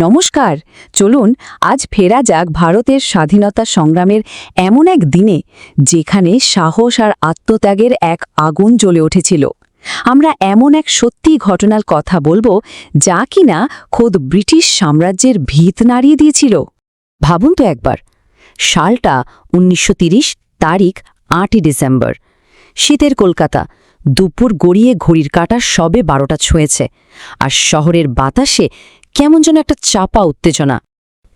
নমস্কার। চলুন আজ ফেরা যাক ভারতের স্বাধীনতা সংগ্রামের এমন এক দিনে যেখানে সাহস আর আত্মত্যাগের এক আগুন জ্বলে উঠেছিল। আমরা এমন এক সত্যি ঘটনার কথা বলবো যা কিনা খোদ ব্রিটিশ সাম্রাজ্যের ভিত নাড়িয়ে দিয়েছিল। ভাবুন তো একবার, সালটা 1930, তারিখ 8ই ডিসেম্বর। শীতের কলকাতা, দুপুর গড়িয়ে ঘড়ির কাঁটা সবে 12টা ছুঁয়েছে, আর শহরের বাতাসে কেমন যেন একটা চাপা উত্তেজনা।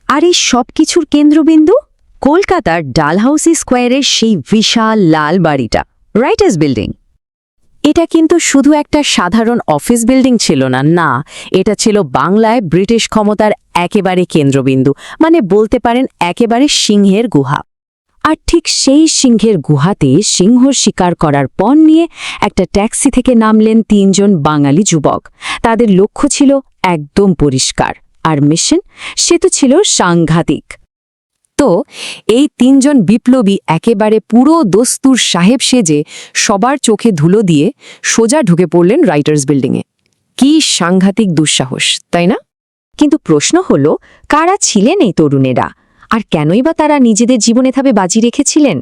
আর এই সব কিছুর কেন্দ্রবিন্দু কলকাতার ডালহাউসি স্কোয়ারের সেই বিশাল লাল বাড়িটা, রাইটার্স বিল্ডিং। এটা কিন্তু শুধু একটা সাধারণ অফিস বিল্ডিং ছিল না, এটা ছিল বাংলায় ব্রিটিশ ক্ষমতার একেবারে কেন্দ্রবিন্দু, মানে বলতে পারেন একেবারে সিংহের গুহা। আর ঠিক সেই সিংহের গুহাতে সিংহ শিকার করার পণ নিয়ে একটা ট্যাক্সি থেকে নামলেন 3 জন বাঙালি যুবক। তাদের লক্ষ্য ছিল একদম পরিষ্কার, আর মিশন সে তো ছিল সাংঘাতিক। তো এই 3 জন বিপ্লবী একেবারে পুরো দস্তুর সাহেব সেজে সবার চোখে ধুলো দিয়ে সোজা ঢুকে পড়লেন রাইটার্স বিল্ডিংয়ে। কি সাংঘাতিক দুঃসাহস, তাই না? কিন্তু প্রশ্ন হলো, কারা ছিলেন এই তরুণেরা, আর কেনই বা তারা নিজেদের জীবনে বাজি রেখেছিলেন?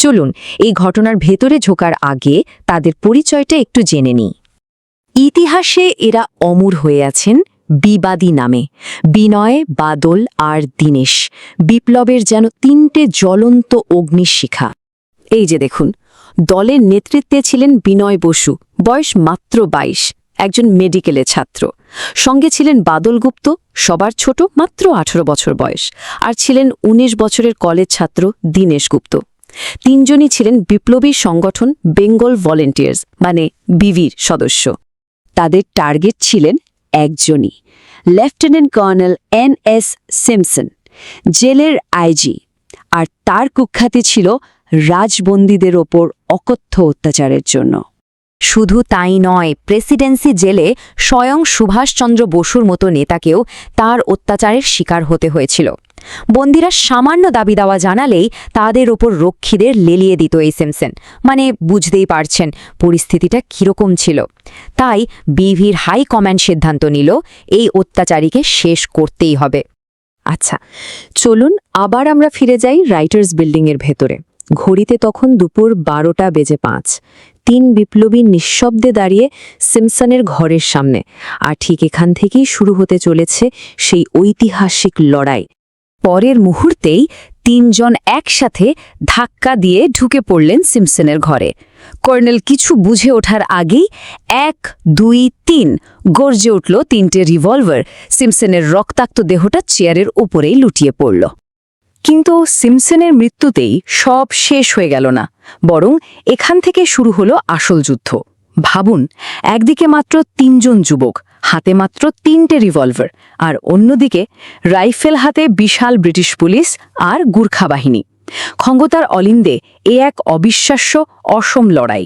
চলুন এই ঘটনার ভেতরে ঝোকার আগে তাদের পরিচয়টা একটু জেনে নিই। ইতিহাসে এরা অমর হয়ে আছেন বিবাদী নামে। বিনয়, বাদল আর দীনেশ, বিপ্লবের যেন 3টে জ্বলন্ত অগ্নিশিখা। এই যে দেখুন, দলের নেতৃত্বে ছিলেন বিনয় বসু, বয়স মাত্র 22, একজন মেডিকেলের ছাত্র। সঙ্গে ছিলেন বাদল গুপ্ত, সবার ছোট, মাত্র 18 বছর বয়স, আর ছিলেন 19 বছরের কলেজ ছাত্র দীনেশ গুপ্ত। 3 জনই ছিলেন বিপ্লবী সংগঠন বেঙ্গল ভলেন্টিয়ার্স মানে বিভির সদস্য। তাদের টার্গেট ছিলেন একজনই, লেফটেন্যান্ট কর্নেল NS সিমসন, জেলের আইজি। আর তার কুখ্যাতি ছিল রাজবন্দীদের ওপর অকথ্য অত্যাচারের জন্য। শুধু তাই নয়, প্রেসিডেন্সি জেলে স্বয়ং সুভাষচন্দ্র বসুর মতো নেতাকেও তার অত্যাচারের শিকার হতে হয়েছিল। বন্দীরা সামান্য দাবি দাওয়া জানালেই তাদের ওপর রক্ষীদের লেলিয়ে দিত এই সিমসন। মানে বুঝতেই পারছেন পরিস্থিতিটা কীরকম ছিল। তাই বিভির হাই কমান্ড সিদ্ধান্ত নিল এই অত্যাচারীকে শেষ করতেই হবে। আচ্ছা, চলুন আবার আমরা ফিরে যাই রাইটার্স বিল্ডিংয়ের ভেতরে। ঘড়িতে তখন দুপুর 12টা বেজে 5। 3 বিপ্লবী নিঃশব্দে দাঁড়িয়ে সিমসনের ঘরের সামনে। আর ঠিক এখান থেকেই শুরু হতে চলেছে সেই ঐতিহাসিক লড়াই। পরের মুহূর্তেই 3 জন একসাথে ধাক্কা দিয়ে ঢুকে পড়লেন সিমসনের ঘরে। কর্নেল কিছু বুঝে ওঠার আগেই 1, 2, 3 গর্জে উঠল 3টে রিভলভার। সিমসনের রক্তাক্ত দেহটা চেয়ারের ওপরেই লুটিয়ে পড়ল। কিন্তু সিমসনের মৃত্যুতেই সব শেষ হয়ে গেল না, বরং এখান থেকে শুরু হলো আসল যুদ্ধ। ভাবুন, একদিকে মাত্র 3 জন যুবক, হাতে মাত্র 3টে রিভলভার, আর অন্যদিকে রাইফেল হাতে বিশাল ব্রিটিশ পুলিশ আর গুর্খা বাহিনী। ক্ষমতার অলিন্দে এ এক অবিশ্বাস্য অসম লড়াই।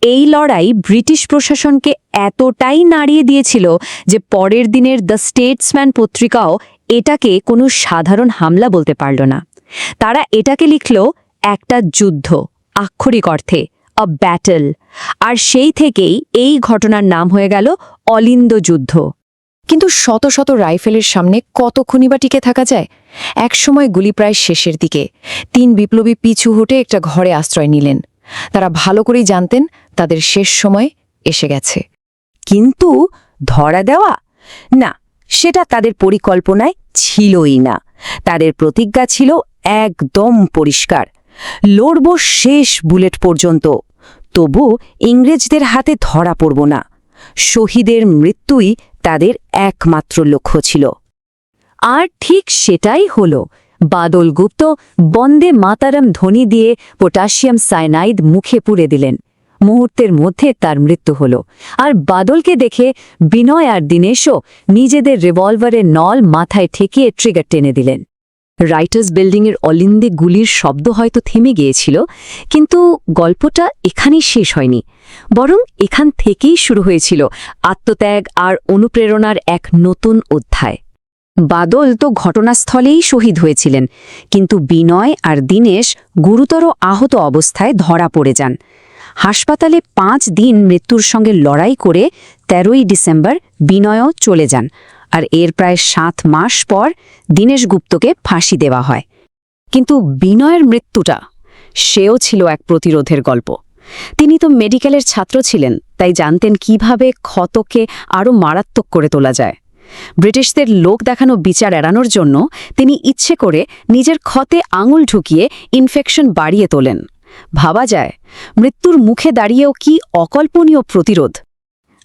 এই লড়াই ব্রিটিশ প্রশাসনকে এতটাই নাড়িয়ে দিয়েছিল যে পরের দিনের দ্য স্টেটসম্যান পত্রিকাও এটাকে কোনো সাধারণ হামলা বলতে পারল না। তারা এটাকে লিখল একটা যুদ্ধ, আক্ষরিক অর্থে আ ব্যাটল। আর সেই থেকেই এই ঘটনার নাম হয়ে গেল অলিন্দ যুদ্ধ। কিন্তু শত শত রাইফেলের সামনে কতক্ষণই বা টিকে থাকা যায়? একসময় গুলি প্রায় শেষের দিকে 3 বিপ্লবী পিছু হটে একটা ঘরে আশ্রয় নিলেন। তারা ভালো করেই জানতেন তাদের শেষ সময় এসে গেছে। কিন্তু ধরা দেওয়া না, সেটা তাদের পরিকল্পনায় ছিলই না। তাদের প্রতিজ্ঞা ছিল একদম পরিষ্কার, লড়ব শেষ বুলেট পর্যন্ত, তবু ইংরেজদের হাতে ধরা পড়ব না। শহীদের মৃত্যুই তাদের একমাত্র লক্ষ্য ছিল। আর ঠিক সেটাই হল। বাদল গুপ্ত বন্দে মাতারম ধ্বনি দিয়ে পটাশিয়াম সায়ানাইড মুখে পুরে দিলেন। মুহূর্তের মধ্যে তার মৃত্যু হল। আর বাদলকে দেখে বিনয় আর দীনেশও নিজেদের রিভলভারের নল মাথায় ঠেকিয়ে ট্রিগার টেনে দিলেন। রাইটার্স বিল্ডিংয়ের অলিন্দে গুলির শব্দ হয়তো থেমে গিয়েছিল, কিন্তু গল্পটা এখানেই শেষ হয়নি, বরং এখান থেকেই শুরু হয়েছিল আত্মত্যাগ আর অনুপ্রেরণার এক নতুন অধ্যায়। বাদল তো ঘটনাস্থলেই শহীদ হয়েছিলেন, কিন্তু বিনয় আর দীনেশ গুরুতর আহত অবস্থায় ধরা পড়ে যান। হাসপাতালে 5 দিন মৃত্যুর সঙ্গে লড়াই করে 13ই ডিসেম্বর বিনয়ও চলে যান, আর এর প্রায় 7 মাস পর দীনেশ গুপ্তকে ফাঁসি দেওয়া হয়। কিন্তু বিনয়ের মৃত্যুটা, সেও ছিল এক প্রতিরোধের গল্প। তিনি তো মেডিকেলের ছাত্র ছিলেন, তাই জানতেন কিভাবে ক্ষতকে আরও মারাত্মক করে তোলা যায়। ব্রিটিশদের লোক দেখানো বিচার এড়ানোর জন্য তিনি ইচ্ছে করে নিজের ক্ষতে আঙুল ঢুকিয়ে ইনফেকশন বাড়িয়ে তোলেন। ভাবা যায়, মৃত্যুর মুখে দাঁড়িয়েও কি অকল্পনীয় প্রতিরোধ।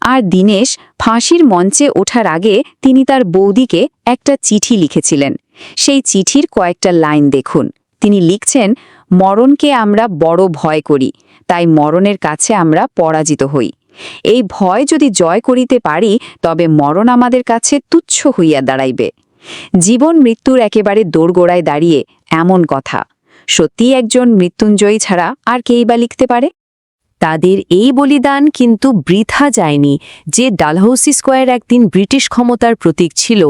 আর দীনেশ ফাঁসির মঞ্চে ওঠার আগে তিনি তার বৌদিকে একটা চিঠি লিখেছিলেন। সেই চিঠির কয়েকটা লাইন দেখুন। তিনি লিখছেন, মরণকে আমরা বড় ভয় করি, তাই মরণের কাছে আমরা পরাজিত হই। এই ভয় যদি জয় করিতে পারি, তবে মরণ আমাদের কাছে তুচ্ছ হইয়া দাঁড়াইবে। জীবন মৃত্যুর একেবারে দোরগোড়ায় দাঁড়িয়ে এমন কথা সত্যি একজন মৃত্যুঞ্জয়ী ছাড়া আর কেই বা লিখতে পারে? তাদের এই বলিদান কিন্তু বৃথা যায়নি। যে ডালহৌসি স্কোয়ার একদিন ব্রিটিশ ক্ষমতার প্রতীক ছিল,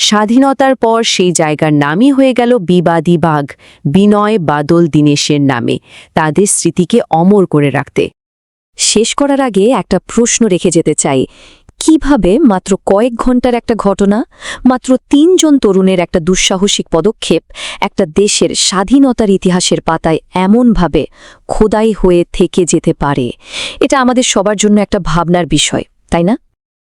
স্বাধীনতার পর সেই জায়গার নামই হয়ে গেল বিবাদী বাগ, বিনয় বাদল দীনেশের নামে, তাদের স্মৃতিকে অমর করে রাখতে। শেষ করার আগে একটা প্রশ্ন রেখে যেতে চাই। কিভাবে মাত্র কয়েক ঘন্টার একটা ঘটনা, মাত্র 3 জন তরুণের একটা দুঃসাহসিক পদক্ষেপ একটা দেশের স্বাধীনতার ইতিহাসের পাতায় এমনভাবে খোদাই হয়ে থেকে যেতে পারে? এটা আমাদের সবার জন্য একটা ভাবনার বিষয়, তাই না?